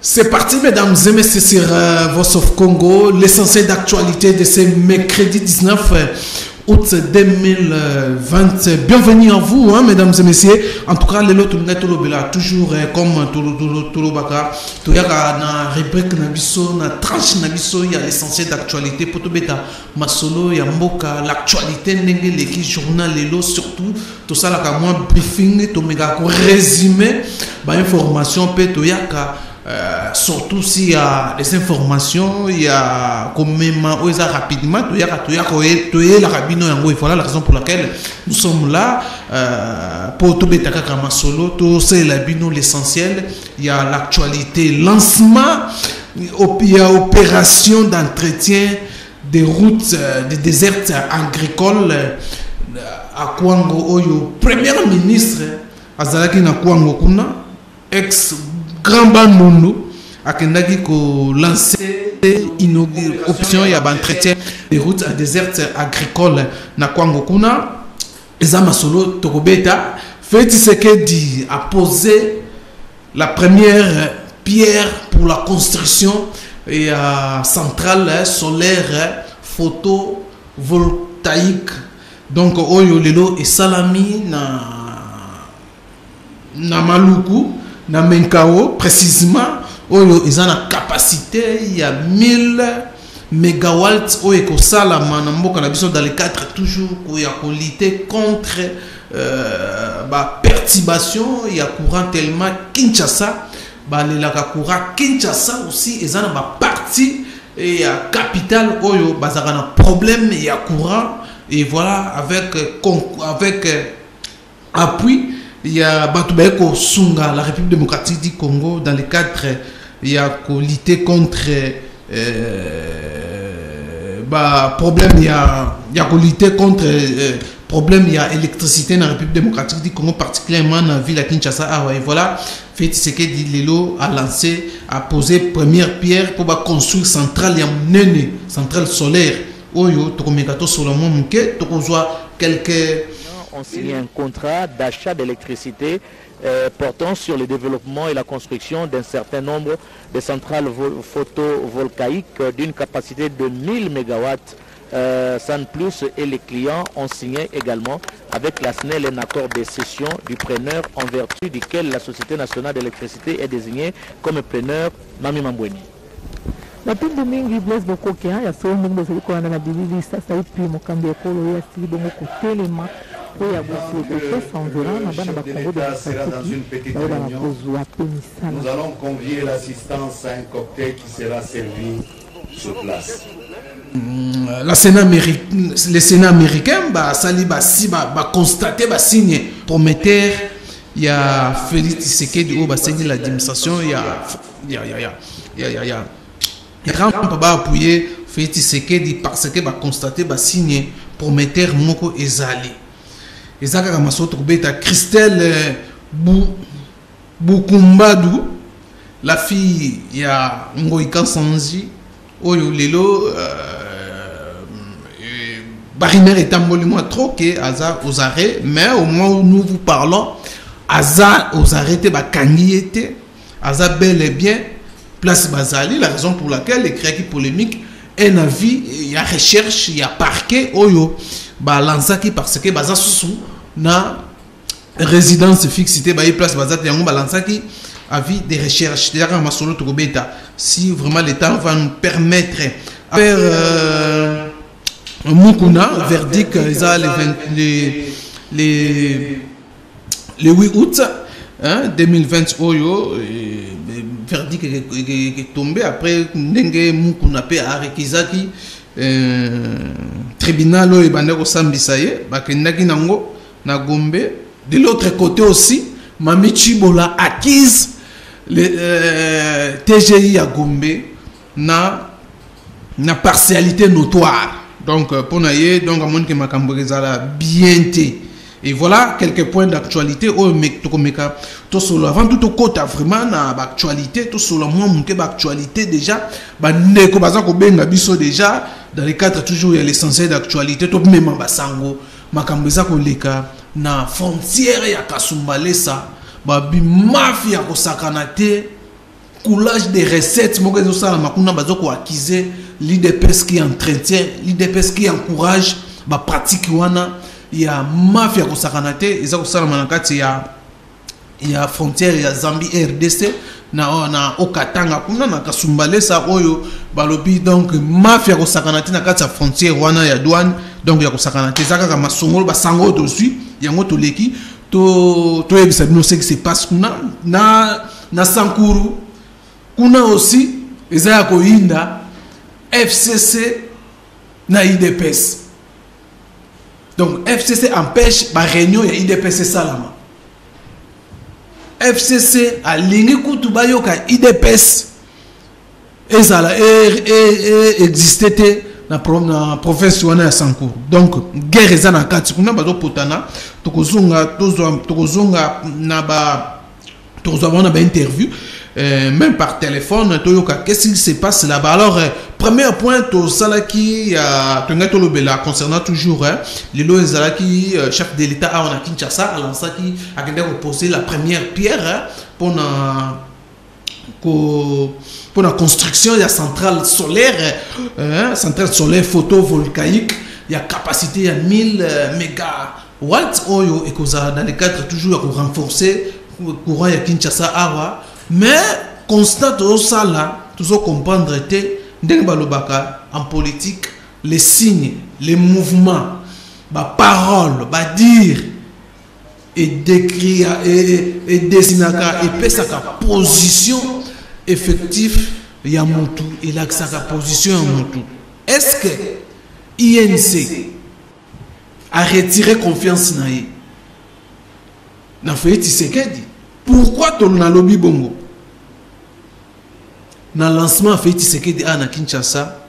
C'est parti, mesdames et messieurs, sur Voice of Congo, l'essentiel d'actualité de ce mercredi 19 août 2020. Bienvenue à vous, hein, mesdames et messieurs. En tout cas, les autres, toujours comme Touloubaka, il y a une rubrique, une tranche, il y a l'essentiel d'actualité. Pour tout bêta, Masolo, il y a Mboka, l'actualité, les journal, les lots, surtout, tout ça, là, moi, briefing, tout méga résumé, information, peut-être, surtout s'il y a des informations, il y a comme même rapidement, il y a la rabino, voilà la raison pour laquelle nous sommes là pour tout bétaka masolo, tout c'est la bino l'essentiel. Il y a l'actualité, lancement, il y a opération d'entretien des routes, des déserts agricoles à Kwango Oyo. Premier ministre Azalaki na Kwango kuna ex Grand Bandondo a lancé une option et entretien des routes à désert agricole na Kwango kuna Ezama Solo Tokobeta Félix Tshisekedi a posé la première pierre pour la construction et centrale solaire photovoltaïque. Donc oyo lelo et salami na Maluku na Menkao, précisément, ils ont la capacité, il y a 1000 mégawatts dans les cadres toujours pour lutter contre perturbation, il y a courant tellement Kinshasa, les courant Kinshasa aussi, ils ont une partie et capitale, il y a un problème, il y a courant, et voilà, avec appui. Il y a Batubaeko Sunga, la République démocratique du Congo, dans le cadre, il y a lutter contre problème, il y a lutter contre problème, il y a électricité dans la République démocratique du Congo, particulièrement dans la ville de Kinshasa. Et voilà, Félix Tshisekedi Lelo a lancé, a posé première pierre pour construire centrale, il y a une centrale solaire. Oyo, Tokomekato Solomon Mouké, Tokozwa quelques. On signe un contrat d'achat d'électricité portant sur le développement et la construction d'un certain nombre de centrales photovoltaïques d'une capacité de 1000 MW. Sans plus, et les clients ont signé également avec la SNEL un accord de cession du preneur en vertu duquel la Société nationale d'électricité est désignée comme preneur Mami Mambweni. La pile de mingi blesse beaucoup qui a fait un nombre de quoi dans la Bible ça ça est plus mon camp de colo et si bon côté les mains pour y avoir nous allons convier l'assistance à un cocktail qui sera servi sur place. Le Sénat américain constaté signé prometteur. Il y a Félix Tshisekedi qui a signé l'administration. Il y a grand papa appuyé Félix Tshisekedi parce que constaté signé prometteur Moko Ezali. Ezaka Masoto Beta Christelle Bukumbadu, la fille il y a Ngoïka Sanji Oyo Lelo Bariner est un trop que Aza aux arrêts, mais au moment où nous vous parlons, Aza aux arrêts Bakangi était Aza bel et bien place Bazali, la raison pour laquelle les créatifs polémiques un avis, il y a recherche, il y a parquet Oyo Balanzaki parce que Baza sous na résidence fixe c'était place Bazat yango Balanzaki avis de recherche déjà comme Masolo Tokobeta si vraiment l'État va nous permettre à faire Mukuna verdict les 8 août 2020 Oyo verdict est tombé après Ndenge Mukuna pe Arekizaki tribunal et bandeko sambisaye bakendaki nango na Gombe. De l'autre côté aussi Mami Chibola acquise le TGI à Gombe na partialité notoire donc pour naie donc à mon que makambo ezala bien té. Et voilà quelques points d'actualité au Mekomeka to solo avant tout au côté vraiment na actualité to solo moi mon que actualité déjà ba ndeko baza ko benga biso déjà dans les cadres toujours il y a l'essentiel d'actualité to même basango makambo za ko leka na frontière ya Kasumbalesa ba bi mafia ko sakana te coulage des recettes mokezo sala makuna bazoko accuser l'IDPS qui entretient, l'IDPS qui encourage ba pratique wana ya mafia ko sakanate ezako sala manakati ya frontière ya Zambie RDC na Okatanga kuna na Kasumbale sa oyo balobi donc mafia ko sakanate na kati ya frontière wana ya douane donc ya ko sakanate zaka ka masongolo ba sango dessus yango to leki to ebisa bino ce qui se passe kuna na Sankuru kuna aussi ezaya ko inda FCC na IDPS. Donc FCC empêche la réunion ya IDPS salama. FCC a lingi kutu bayoka IDPS ezala existé na province wana ya Sankuru. Donc guerre eza na kati kuna bazo potana tokozonga na ba interview même par téléphone qu'est-ce qui se passe là-bas. Alors premier point to salaki concernant toujours les lois zalaki chef de l'État à Kinshasa alors ça qui a poser la première pierre pour la construction de la centrale solaire photovoltaïque. Il y a capacité à 1000 mégawatts oyo et dans les cadres toujours pour renforcer le courant à Kinshasa awa. Mais constate au sala toujours comprendre en politique les signes, les mouvements, les paroles, les dire et d'écrire et dessiner et sa position effective Yamutu et la position Yamutu. Est-ce que INC a retiré confiance naïe na fait Tshisekedi? Pourquoi ton lobby bongo na lancement fait Tshisekedi à Kinshasa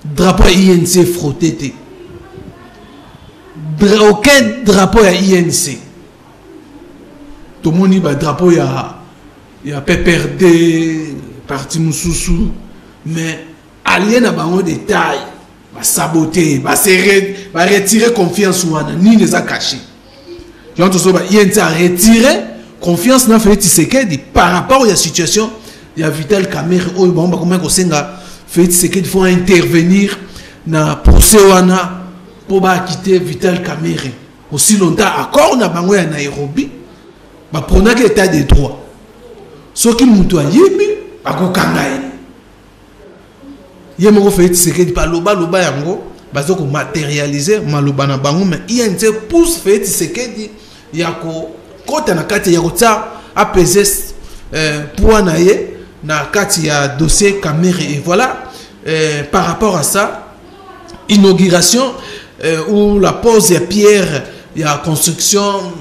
drapeau INC frotté aucun drapeau à INC tout le monde ba drapeau ya PPRD parti mususu mais allié na bango détail va saboter va retirer confiance wana ni les a cachés donc tout ça INC a retiré confiance dans Félix Tshisekedi par rapport à la situation. Il y a Vital Kamerhe oh bon comment qu'on sait Félix Tshisekedi faut intervenir na procès wana pour quitter Vital Kamerhe aussi longtemps accord na bango ya Nairobi ba prona que l'état des droits ce qui mutu ayimi akokangai yemo Félix Tshisekedi pa loba yango bazoko matérialiser maloba na bango mais INC pousse Félix Tshisekedi yako kota na kati ya kota apaiser point na kati ya dossier Kamerhe et voilà par rapport à ça inauguration ou la pose de pierre il y a construction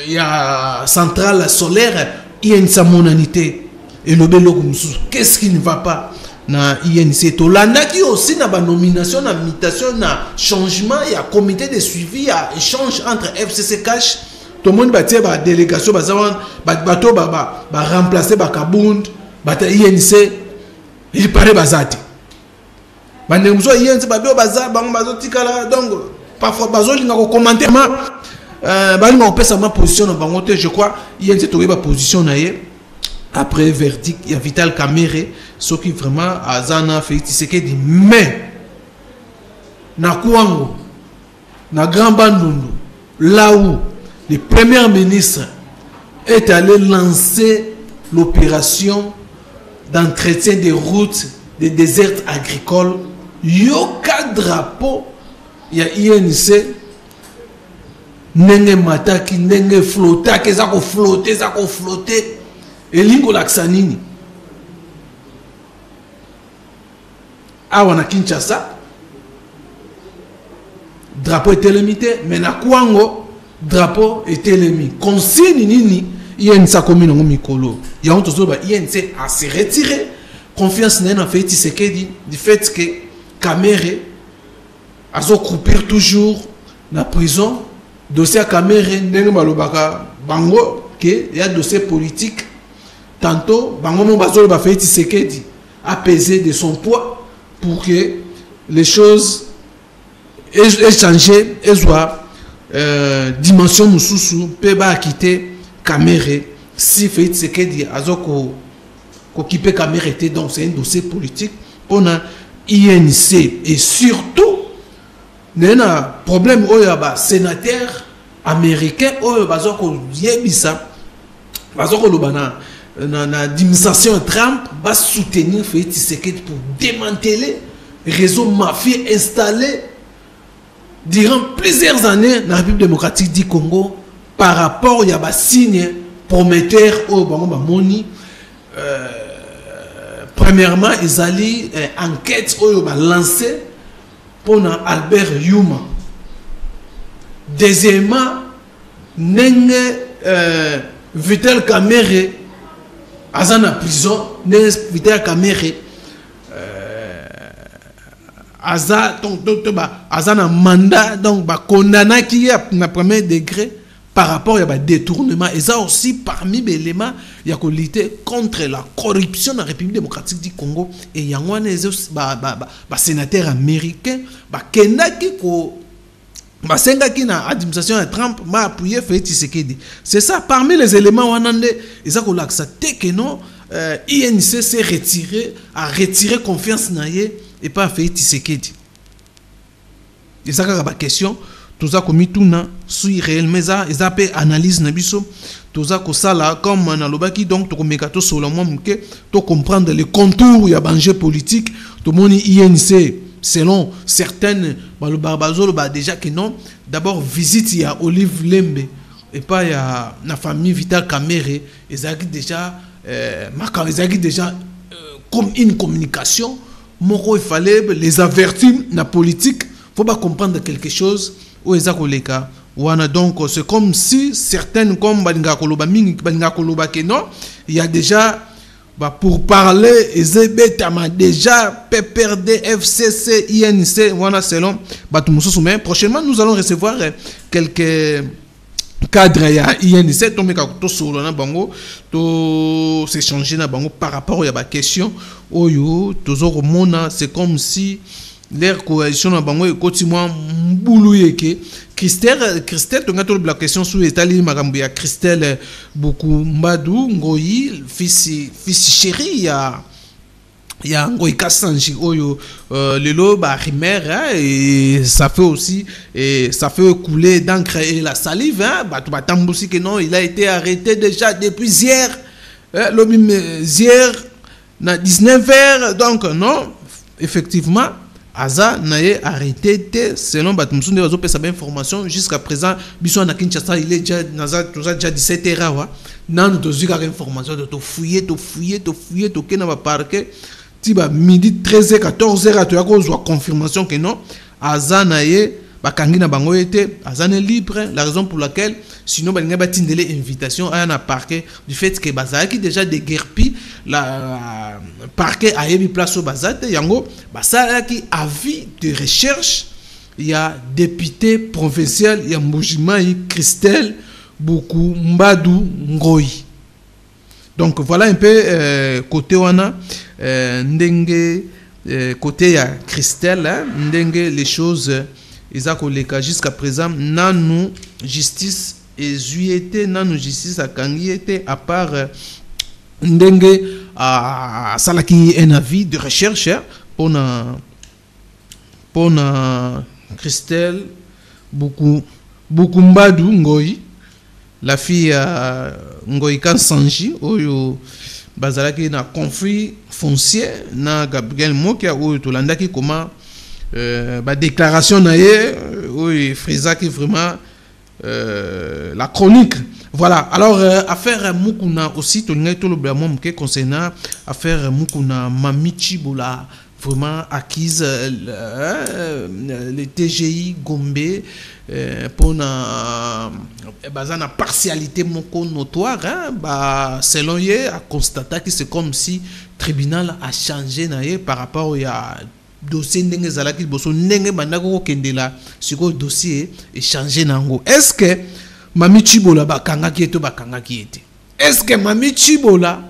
il y a centrale solaire il y a une samonanité et le belo qu'est-ce qui ne va pas na INC to landaki aussi na ba nomination na mutation na changement il y a comité de suivi il y a échange entre FCC cash. Tout le monde va dire la délégation va remplacer Kabund, INC, il paraît bazati. Donc parfois commenter ma position je crois INC a position après verdict il y a Vital Kamerhe ce qui vraiment azana fait Tshisekedi mais na Kwango na Grand Bandundu là où le premier ministre est allé lancer l'opération d'entretien des routes des déserts agricoles. Yoka drapeau, il y a INC, nenge mataki, nenge flotta, que ça ko flotter, et lingo laksanini. Awana Kinshasa, drapeau était limité, mais na Kwango, drapeau était l'émis. Consigne nini, INC a commis un mikolo. Il y a un tozo, INC a se retiré. Confiance n'a fait Tshisekedi du fait que Kamerhe a croupir toujours dans la prison. Dossier Kamerhe, n'engue malobaka bango que il y a dossier politique. Tantôt, bango mon bazolo ba fait Tshisekedi apaiser de son poids pour que les choses aient changé et soient dimension mususu peut ba quitter Kamerhe si Félix Tshisekedi azoko occupé caméra était, donc c'est un dossier politique pour la INC. Et surtout, il y a un problème où il y a un sénateur américain où il y a l'administration Trump va soutenir Félix Tshisekedi pour démanteler le réseau mafieux installé durant plusieurs années dans la République démocratique du Congo par rapport il y a un signe prometteur au Moni. Premièrement, ils allaient enquête au lancé pour Albert Yuma. Deuxièmement, Vital Kamere Azana prison, Vital Kamere Azana mandat, donc condamné qui est na premier degré par rapport à détournement. Et ça aussi parmi les éléments, il y a lutter contre la corruption dans la République démocratique du Congo. Et il y a un sénateur américain qui qui na administration de Trump m'a appuyé Félix Tshisekedi. C'est ça parmi les éléments où on a et ça qu'on accepté que non INC s'est retiré, a retiré confiance naie et pas Félix Tshisekedi. Et ça la question tout ça comme tout na sur réellement ça ils appellent analyse na biso tout ça ko sala comme na lobaki donc to mekato solo moi que to comprendre les contours ya danger politique tout moni INC selon certaines le Barbazolo déjà que non d'abord visite il y a Olive Lembe et pas il y a la famille Vital Kamere ils ont déjà comme une communication moko il fallait les avertir la politique faut pas comprendre quelque chose où ils ont donc c'est comme si certaines comme balinga koloba que non il y a déjà pour parler, ils déjà PPRD, FCC, INC, voilà selon mais prochainement nous allons recevoir quelques cadres à INC, to solo na bango, to s'échanger na bango par rapport à la question oyo toujours mona c'est comme si leur coalition na bango continue mbuluyeke Christelle tu as la question sur l'état makambo ya Christelle beaucoup mbadu ngoyi fils chéri ya ngoyi kasanji oyo lelo ba rimer et ça fait aussi et ça fait couler d'encre et la salive batu batambusi que non il a été arrêté déjà depuis hier hier na 19h donc non effectivement Aza n'a arrêté selon Batumsou de Bazo sa information jusqu'à présent biso na Kinshasa il est déjà déjà 17h wa nan to zika information to fouiller to kena ba parquet tiba midi 13h 14h to yako zo confirmation que non Aza na bakangi na bango était Aza est libre la raison pour laquelle sinon balinga batindele invitation à un parquet du fait que bazaki déjà déguerpi la parquet a yebi place au bazate yango basalaki avis de recherche il y a député provincial il y a Mbujimai Christelle beaucoup Mbadu Ngoyi donc voilà un peu côté wana ndenge côté ya Christelle ndenge les choses Isakoleka jusqu'à présent nanu justice et juillet nanu justice a kangi était à part ndenge à salaki un avis de recherche pour Christelle beaucoup Mbadu Ngoyi la fille Ngoyi Kansanji oyo bazalaki na conflit foncier na Gabriel Mokia oyo tolandaki comment déclaration oui Frisa qui vraiment la chronique voilà alors affaire Mukuna aussi tout le blâme concernant affaire Mukuna Mamichi Bola vraiment acquise le TGI Gombe pour na bazana partialité moko notoire selon a constaté que c'est comme si tribunal a changé par rapport à dossier ndenge zalaki boso ndenge bandako kendela siko dossier échanger nango est-ce que Mami Chibola bakangaki eto bakangaki ete est-ce que Mami Chibola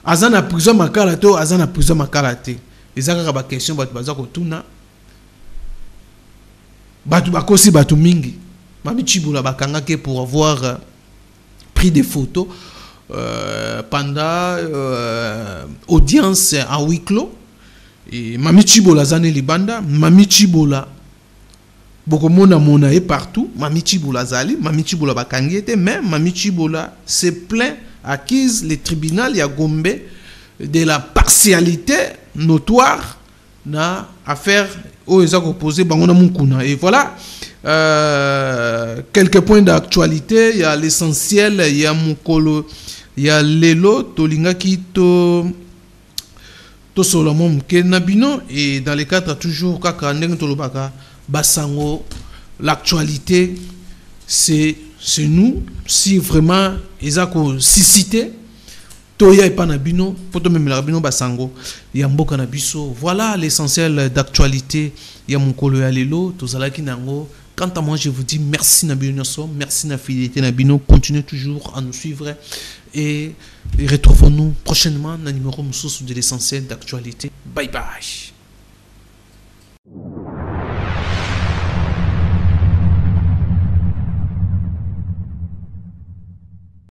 azana prison makala to azana prison makala te ezaka ba question batu bazako tuna batu bakosi batu mingi Mami Chibola bakangaki pour avoir pris des photos pendant audience à huis clos. Et Mami Chibola zane libanda, Mami Chibola boko mona est partout, Mami Chibola zali, Mami Chibola bakangete, mais Mami Chibola se plaint, acquise les tribunaux ya Gombe de la partialité notoire na affaire aux opposés bangona mukuna. Et voilà quelques points d'actualité. Il y a l'essentiel, il y a Mukolo, il y a Lelo tolinga kito Solomon Kenabino, et dans les cadres toujours kaka ndenge tolobaka basango. L'actualité c'est nous, si vraiment ezako sisité toya epanabino poto même la bino basango ya mboka na biso. Voilà l'essentiel d'actualité ya mukolo ya lelo tozalaki nango. Quant à moi, je vous dis merci Nabino, merci na fidélité Nabino, continuez toujours à nous suivre et retrouvons-nous prochainement dans le numéro de l'essentiel d'actualité. Bye bye.